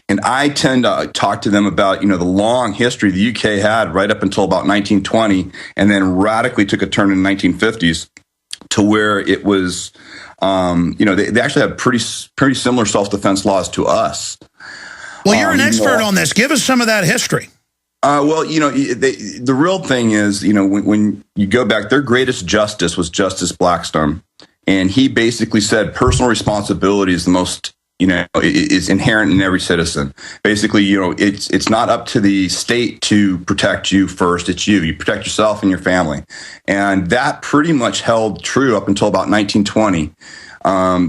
And I tend to talk to them about, the long history the UK had right up until about 1920, and then radically took a turn in the 1950s to where it was, they actually have pretty similar self-defense laws to us. Well, you're an expert on this. Give us some of that history. The real thing is, when you go back, their greatest justice was Justice Blackstone. And he basically said personal responsibility is the most, is inherent in every citizen. Basically, it's not up to the state to protect you first. It's you. You protect yourself and your family. And that pretty much held true up until about 1920.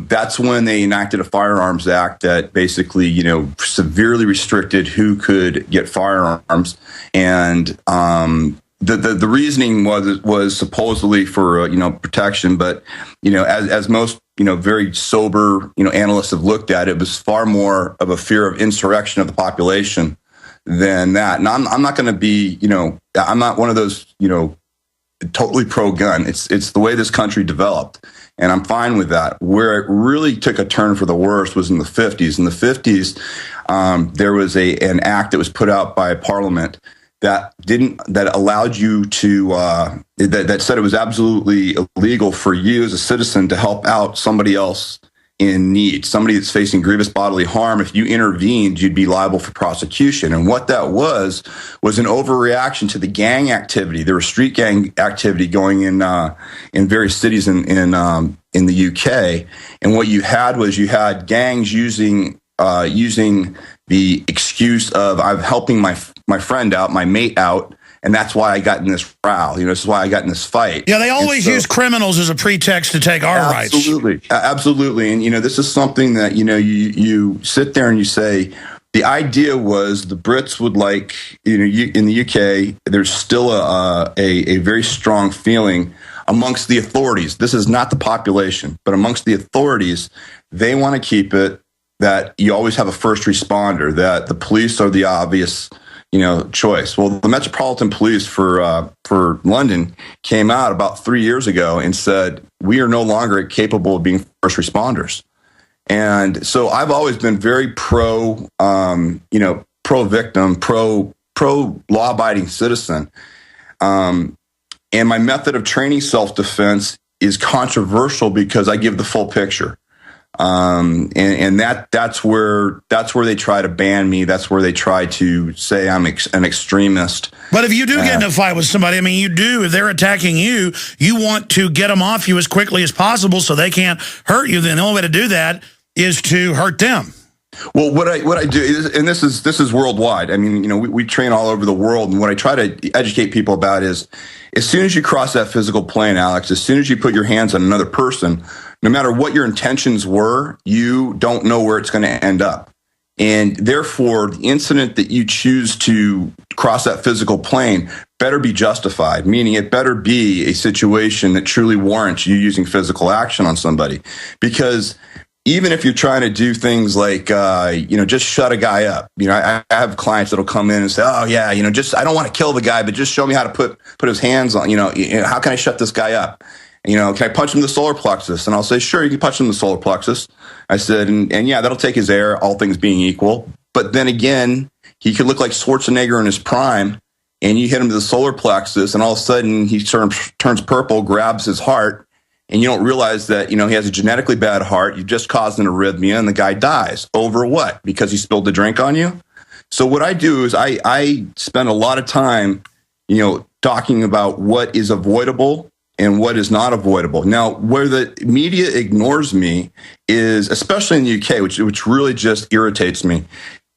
That's when they enacted a Firearms Act that basically, severely restricted who could get firearms. And the reasoning was supposedly for protection, but as most very sober analysts have looked at it, it was far more of a fear of insurrection of the population than that. And I'm not going to be I'm not one of those totally pro-gun. It's the way this country developed. And I'm fine with that. Where it really took a turn for the worst was in the 50s. In the 50s, there was an act that was put out by Parliament that allowed you to that said it was absolutely illegal for you as a citizen to help out somebody else in need, somebody that's facing grievous bodily harm. If you intervened, you'd be liable for prosecution. And what that was an overreaction to the gang activity. There was street gang activity going in various cities in the UK. And what you had gangs using the excuse of I'm helping my friend out, my mate out, and that's why I got in this row. This is why I got in this fight. Yeah, they always use criminals as a pretext to take our rights. Absolutely. And this is something that you sit there and you say. The idea was the Brits would like in the UK. There's still a very strong feeling amongst the authorities. This is not the population, but amongst the authorities, they want to keep it that you always have a first responder. That the police are the obvious choice. Well, the Metropolitan Police for London came out about 3 years ago and said, we are no longer capable of being first responders. And so I've always been very pro victim, pro law abiding citizen. And my method of training self-defense is controversial because I give the full picture. And that's where they try to ban me. That's where they try to say I'm an extremist. But if you do get in a fight with somebody, if they're attacking you, you want to get them off you as quickly as possible so they can't hurt you. Then the only way to do that is to hurt them. Well, what I do is, and this is worldwide. We train all over the world, and what I try to educate people about is, as soon as you cross that physical plane, Alex, as soon as you put your hands on another person, no matter what your intentions were, you don't know where it's going to end up. And therefore, the incident that you choose to cross that physical plane better be justified, meaning it better be a situation that truly warrants you using physical action on somebody. Because even if you're trying to do things like, just shut a guy up. I have clients that'll come in and say, oh, yeah, I don't want to kill the guy, but just show me how to put his hands on, how can I shut this guy up? Can I punch him in the solar plexus? And I'll say, sure, you can punch him in the solar plexus. I said, and yeah, that'll take his air, all things being equal. But then again, he could look like Schwarzenegger in his prime, and you hit him to the solar plexus, and all of a sudden he turns purple, grabs his heart, and you don't realize that, he has a genetically bad heart. You've just caused an arrhythmia, and the guy dies. Over what? Because he spilled the drink on you? So what I do is I spend a lot of time, talking about what is avoidable and what is not avoidable. Now, where the media ignores me is, especially in the UK, which really just irritates me.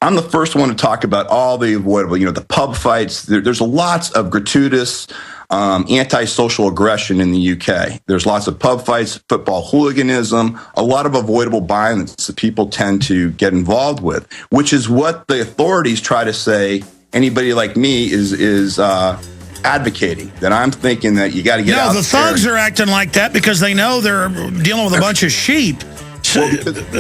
I'm the first one to talk about all the avoidable, the pub fights. There's lots of gratuitous anti-social aggression in the UK. There's lots of pub fights, football hooliganism, a lot of avoidable violence that people tend to get involved with, which is what the authorities try to say anybody like me is advocating. That I'm thinking that you got to get out. No, the thugs are acting like that because they know they're dealing with a bunch of sheep. So,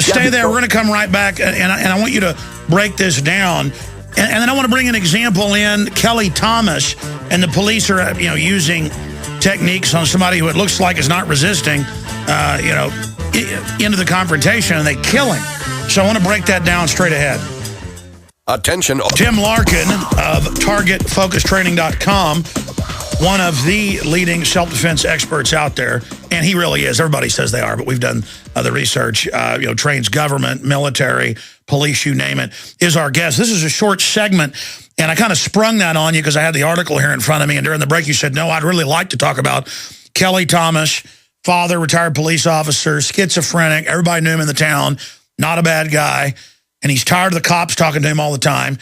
stay there. We're going to come right back, and I want you to break this down. And then I want to bring an example in. Kelly Thomas and the police are, using techniques on somebody who it looks like is not resisting, into the confrontation, and they kill him. So I want to break that down straight ahead. Attention. Tim Larken of TargetFocusTraining.com, one of the leading self-defense experts out there, and he really is. Everybody says they are, but we've done the research. Trains government, military, police, you name it, is our guest. This is a short segment, and I kind of sprung that on you because I had the article here in front of me, and during the break you said, no, I'd really like to talk about Kelly Thomas, father, retired police officer, schizophrenic. Everybody knew him in the town, not a bad guy. And he's tired of the cops talking to him all the time.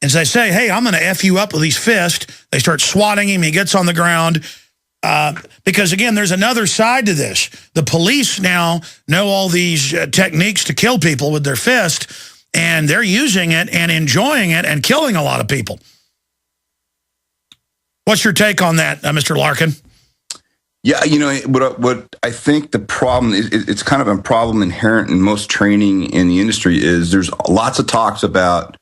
And so they say, hey, I'm going to F you up with these fists. They start swatting him. He gets on the ground. Because, again, there's another side to this. The police now know all these techniques to kill people with their fist, and they're using it and enjoying it and killing a lot of people. What's your take on that, Mr. Larken? Yeah, what I think the problem is, it's kind of a problem inherent in most training in the industry is there's lots of talks about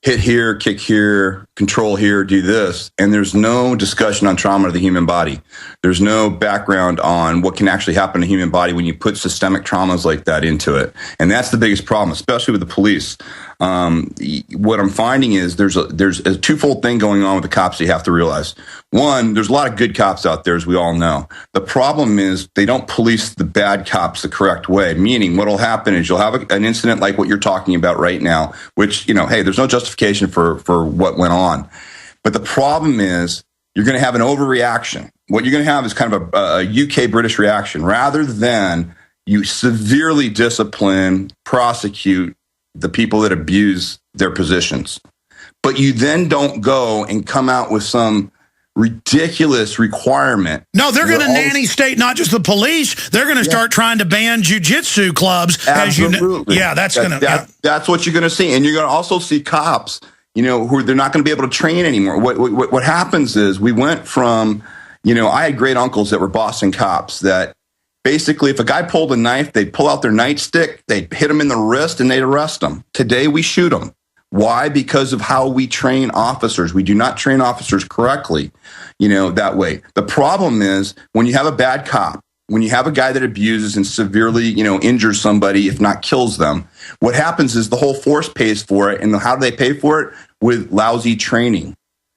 hit here, kick here, control here, do this, and there's no discussion on trauma of the human body. There's no background on what can actually happen to the human body when you put systemic traumas like that into it. And that's the biggest problem, especially with the police. What I'm finding is there's a twofold thing going on with the cops that you have to realize. One, there's a lot of good cops out there, as we all know. The problem is they don't police the bad cops the correct way, meaning what will happen is you'll have an incident like what you're talking about right now, which, hey, there's no justification for what went on. But the problem is you're going to have an overreaction. What you're going to have is kind of a UK British reaction. Rather than you severely discipline, prosecute the people that abuse their positions. But you then don't go and come out with some ridiculous requirement. No, they're going to nanny state not just the police. They're going to start trying to ban jiu-jitsu clubs. Absolutely. That's what you're going to see. And you're going to also see cops, who they're not going to be able to train anymore. What happens is we went from, I had great uncles that were Boston cops that basically, if a guy pulled a knife, they'd pull out their nightstick, they'd hit him in the wrist, and they'd arrest him. Today, we shoot them. Why? Because of how we train officers. We do not train officers correctly, that way. The problem is when you have a bad cop, when you have a guy that abuses and severely, injures somebody, if not kills them, what happens is the whole force pays for it. And how do they pay for it? With lousy training.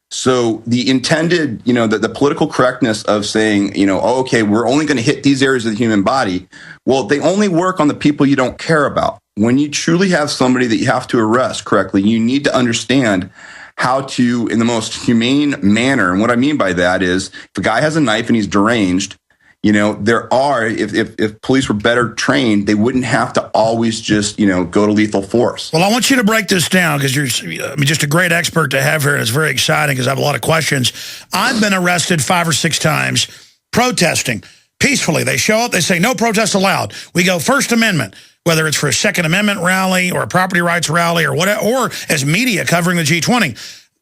So the intended, the political correctness of saying, okay, we're only going to hit these areas of the human body. Well, they only work on the people you don't care about. When you truly have somebody that you have to arrest correctly, you need to understand how to, in the most humane manner. And what I mean by that is if a guy has a knife and he's deranged, if police were better trained, they wouldn't have to always just, go to lethal force. Well, I want you to break this down because you're just a great expert to have here, and it's very exciting because I have a lot of questions. I've been arrested 5 or 6 times protesting peacefully. They show up, they say, no protest allowed. We go First Amendment, whether it's for a Second Amendment rally or a property rights rally or whatever, or as media covering the G20.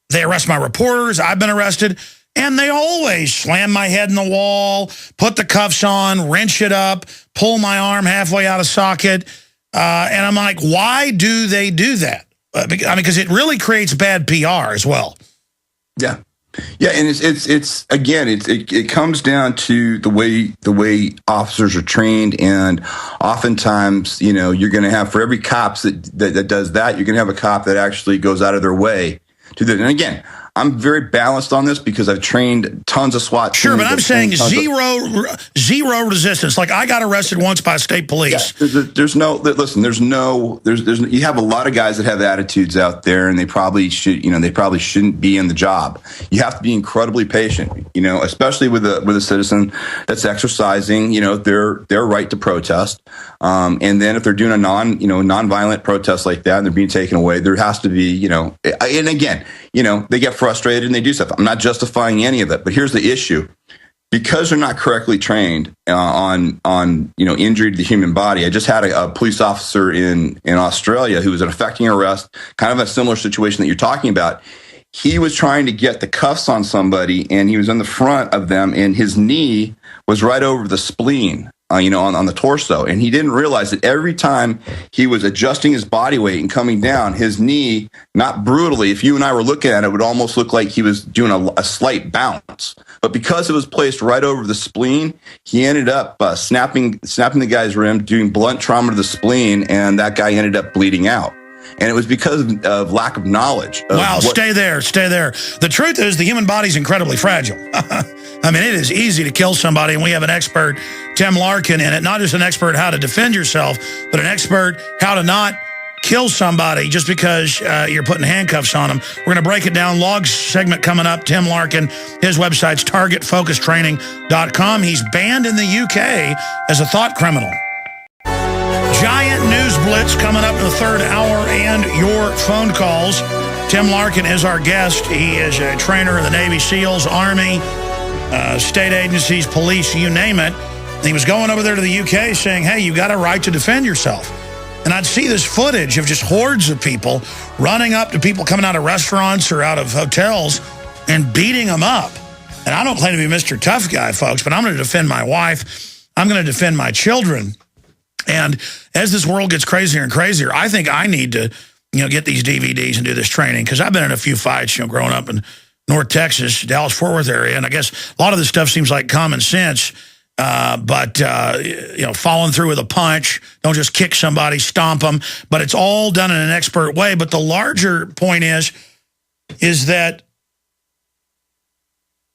They arrest my reporters. I've been arrested. And they always slam my head in the wall, put the cuffs on, wrench it up, pull my arm halfway out of socket. And I'm like, why do they do that? Because it really creates bad PR as well. Yeah. Yeah, and it comes down to the way officers are trained, and oftentimes, you're going to have, for every cop that does that, you're going to have a cop that actually goes out of their way to do it. And again, I'm very balanced on this because I've trained tons of SWAT teams. Sure, but I'm saying zero resistance. Like I got arrested once by state police. Yeah, you have a lot of guys that have attitudes out there, and they probably shouldn't be in the job. You have to be incredibly patient, especially with a citizen that's exercising, their right to protest. And then if they're doing a non-violent protest like that and they're being taken away, there has to be, and again, they get frustrated and they do stuff. I'm not justifying any of it, but here's the issue. Because they're not correctly trained on injury to the human body. I just had a police officer in Australia who was effecting arrest, kind of a similar situation that you're talking about. He was trying to get the cuffs on somebody, and he was in the front of them, and his knee was right over the spleen, on the torso. And he didn't realize that every time he was adjusting his body weight and coming down, his knee, not brutally, if you and I were looking at it, it would almost look like he was doing a slight bounce. But because it was placed right over the spleen, he ended up snapping the guy's rim, doing blunt trauma to the spleen, and that guy ended up bleeding out. And it was because of lack of knowledge. Wow, stay there. The truth is the human body's incredibly fragile. I mean, it is easy to kill somebody, and we have an expert, Tim Larken, in it. Not just an expert how to defend yourself, but an expert how to not kill somebody just because you're putting handcuffs on them. We're going to break it down. Logs segment coming up. Tim Larken, his website's targetfocustraining.com. He's banned in the UK as a thought criminal. Giant news blitz coming up in the third hour and your phone calls. Tim Larken is our guest. He is a trainer in the Navy SEALs, Army, state agencies, police, you name it. And he was going over there to the UK saying, hey, you got a right to defend yourself. And I'd see this footage of just hordes of people running up to people coming out of restaurants or out of hotels and beating them up. And I don't claim to be Mr. Tough Guy, folks, but I'm going to defend my wife. I'm going to defend my children. And as this world gets crazier and crazier, I think I need to, get these DVDs and do this training, because I've been in a few fights, growing up in North Texas, Dallas-Fort Worth area, and I guess a lot of this stuff seems like common sense, but following through with a punch, don't just kick somebody, stomp them, but it's all done in an expert way. But the larger point is that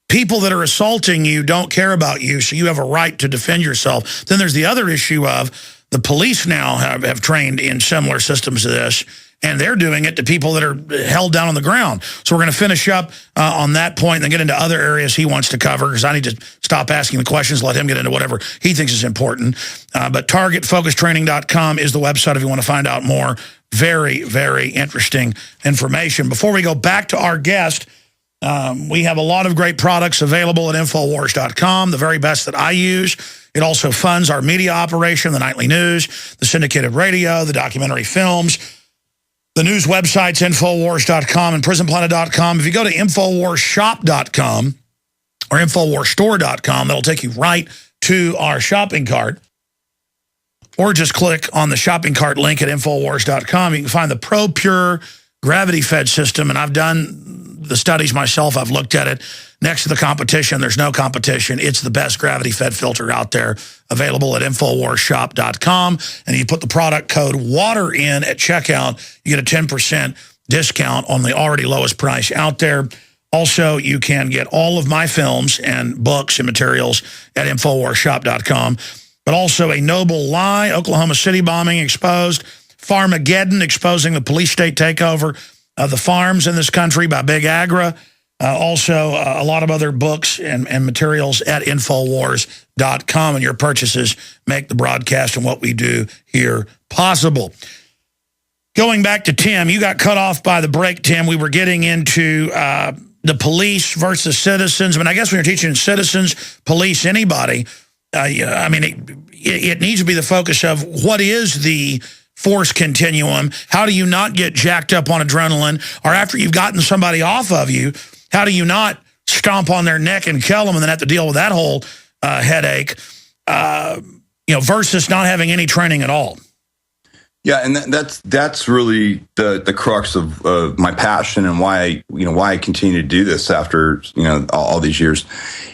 people that are assaulting you don't care about you, so you have a right to defend yourself. Then there's the other issue of the police now have trained in similar systems to this, and they're doing it to people that are held down on the ground. So we're going to finish up on that point and then get into other areas he wants to cover, because I need to stop asking the questions, let him get into whatever he thinks is important. But targetfocustraining.com is the website if you want to find out more. Very, very interesting information. Before we go back to our guest, we have a lot of great products available at Infowars.com, the very best that I use. It also funds our media operation, the nightly news, the syndicated radio, the documentary films, the news websites, Infowars.com and Prisonplanet.com. If you go to InfowarsShop.com or InfowarsStore.com, that'll take you right to our shopping cart. Or just click on the shopping cart link at Infowars.com. You can find the ProPure gravity-fed system, and I've done the studies myself. I've looked at it. Next to the competition, there's no competition. It's the best gravity-fed filter out there, available at InfowarsShop.com. And you put the product code WATER in at checkout, you get a 10% discount on the already lowest price out there. Also, you can get all of my films and books and materials at InfowarsShop.com. But also A Noble Lie, Oklahoma City bombing exposed, Farmageddon, exposing the police state takeover of the farms in this country by Big Agra. Also, a lot of other books and materials at Infowars.com, and your purchases make the broadcast and what we do here possible. Going back to Tim, you got cut off by the break, Tim. We were getting into the police versus citizens. I mean, I guess when you're teaching citizens, police, anybody, it needs to be the focus of what is the force continuum. How do you not get jacked up on adrenaline? Or after you've gotten somebody off of you, how do you not stomp on their neck and kill them and then have to deal with that whole headache, versus not having any training at all? Yeah, and that's really the crux of my passion and why I continue to do this after all these years.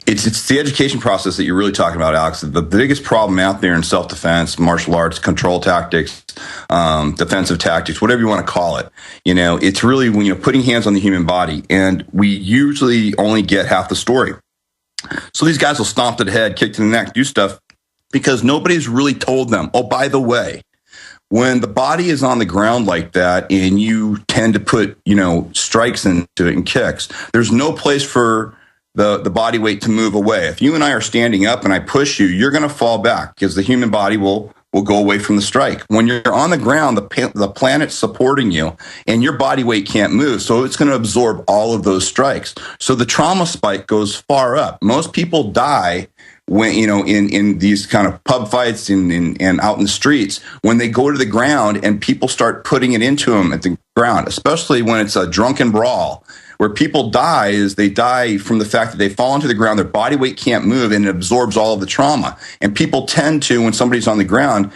It's the education process that you're really talking about, Alex. The biggest problem out there in self-defense, martial arts, control tactics, defensive tactics, whatever you want to call it. It's really when you're putting hands on the human body, and we usually only get half the story. So these guys will stomp to the head, kick to the neck, do stuff because nobody's really told them. Oh, by the way, when the body is on the ground like that and you tend to put, strikes into it and kicks, there's no place for the body weight to move away. If you and I are standing up and I push you, you're going to fall back because the human body will go away from the strike. When you're on the ground, the planet's supporting you and your body weight can't move. So it's going to absorb all of those strikes. So the trauma spike goes far up. Most people die when, in these kind of pub fights and out in the streets, when they go to the ground and people start putting it into them at the ground, especially when it's a drunken brawl. Where people die is they die from the fact that they fall onto the ground, their body weight can't move, and it absorbs all of the trauma. And people tend to, when somebody's on the ground,